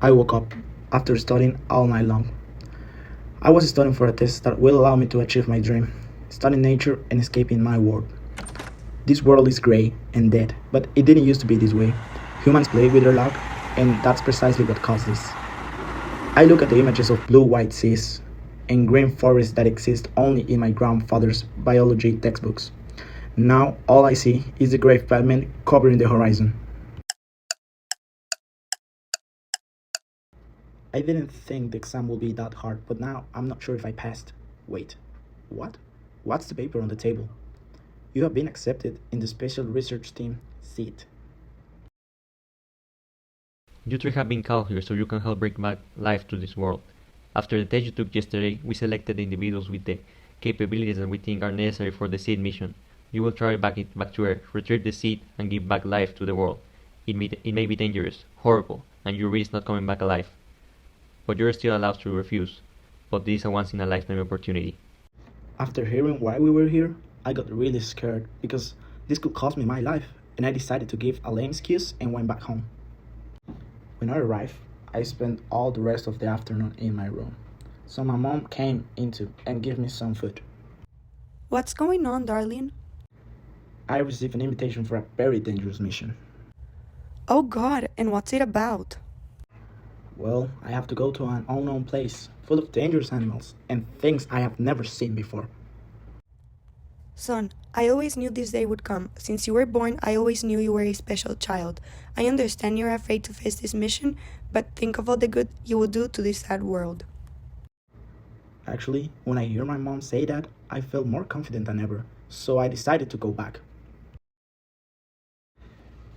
I woke up after studying all night long. I was studying for a test that will allow me to achieve my dream, studying nature and escaping my world. This world is grey and dead, but it didn't used to be this way. Humans play with their luck, and that's precisely what caused this. I look at the images of blue-white seas and green forests that exist only in my grandfather's biology textbooks. Now all I see is the grey pavement covering the horizon. I didn't think the exam would be that hard, but now I'm not sure if I passed. Wait, what? What's the paper on the table? You have been accepted in the Special Research Team SEAT. You three have been called here so you can help bring back life to this world. After the test you took yesterday, we selected the individuals with the capabilities that we think are necessary for the SEAT mission. You will travel back to Earth, retrieve the SEAT, and give back life to the world. It may be dangerous, horrible, and you risk not coming back alive. But you're still allowed to refuse. But this is a once-in-a-lifetime opportunity. After hearing why we were here, I got really scared because this could cost me my life, and I decided to give a lame excuse and went back home. When I arrived, I spent all the rest of the afternoon in my room. So my mom came into and gave me some food. What's going on, darling? I received an invitation for a very dangerous mission. Oh God, and what's it about? Well, I have to go to an unknown place, full of dangerous animals and things I have never seen before. Son, I always knew this day would come. Since you were born, I always knew you were a special child. I understand you're afraid to face this mission, but think of all the good you will do to this sad world. Actually, when I hear my mom say that, I felt more confident than ever, so I decided to go back.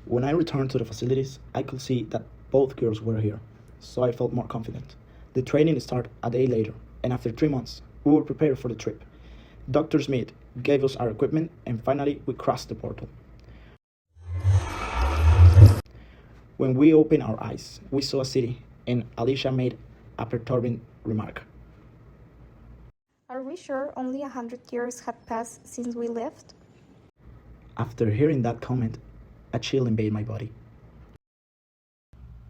When I returned to the facilities, I could see that both girls were here, so I felt more confident. The training started a day later, and after 3 months, we were prepared for the trip. Dr. Smith gave us our equipment, and finally we crossed the portal. When we opened our eyes, we saw a city, and Alicia made a perturbing remark. Are we sure only 100 years had passed since we left? After hearing that comment, a chill invaded my body.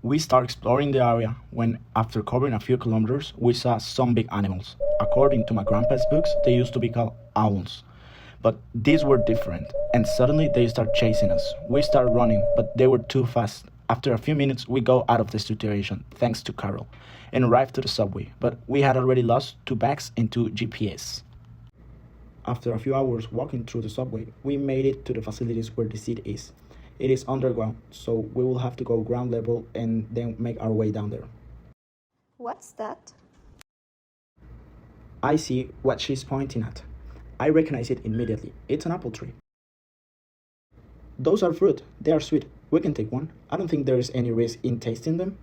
We started exploring the area when, after covering a few kilometers, we saw some big animals. According to my grandpa's books, they used to be called owls. But these were different, and suddenly they started chasing us. We started running, but they were too fast. After a few minutes, we got out of the situation, thanks to Carol, and arrived to the subway, but we had already lost 2 bags and 2 GPS. After a few hours walking through the subway, we made it to the facilities where the seat is. It is underground, so we will have to go ground level and then make our way down there. What's that? I see what she's pointing at. I recognize it immediately. It's an apple tree. Those are fruit. They are sweet. We can take one. I don't think there is any risk in tasting them.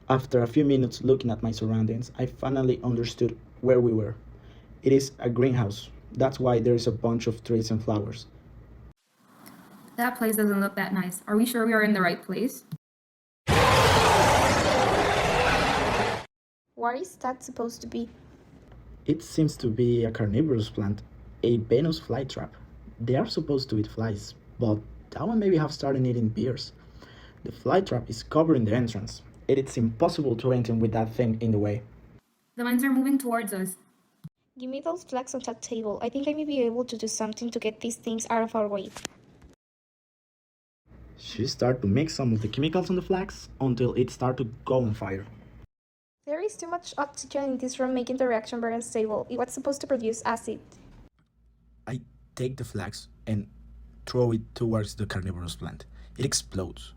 After a few minutes looking at my surroundings, I finally understood where we were. It is a greenhouse. That's why there is a bunch of trees and flowers. That place doesn't look that nice. Are we sure we are in the right place? What is that supposed to be? It seems to be a carnivorous plant, a Venus flytrap. They are supposed to eat flies, but that one maybe have started eating bears. The flytrap is covering the entrance. It is impossible to enter with that thing in the way. The mines are moving towards us. Give me those flags on that table. I think I may be able to do something to get these things out of our way. She started to mix some of the chemicals on the flags until it started to go on fire. There is too much oxygen in this room making the reaction very unstable. It was supposed to produce acid. I take the flags and throw it towards the carnivorous plant. It explodes.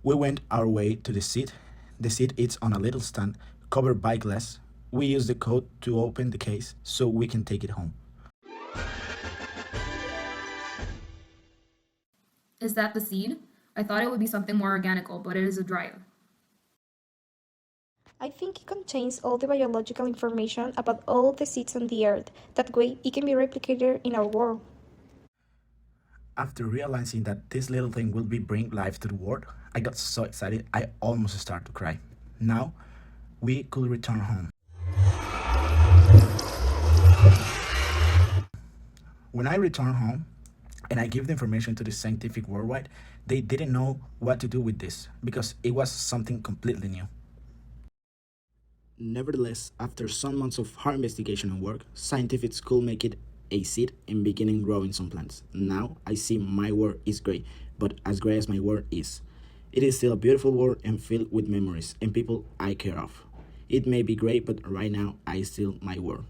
We went our way to the seat. The seat is on a little stand covered by glass. We use the code to open the case so we can take it home. Is that the seed? I thought it would be something more organical, but it is a dryer. I think it contains all the biological information about all the seeds on the earth. That way, it can be replicated in our world. After realizing that this little thing will be bring life to the world, I got so excited I almost started to cry. Now, we could return home. When I returned home, and I give the information to the scientific worldwide, they didn't know what to do with this because it was something completely new. Nevertheless, after some months of hard investigation and work, scientists could make it a seed and beginning growing some plants. Now I see my world is great, but as great as my world is, it is still a beautiful world and filled with memories and people I care of. It may be great, but right now I still my world.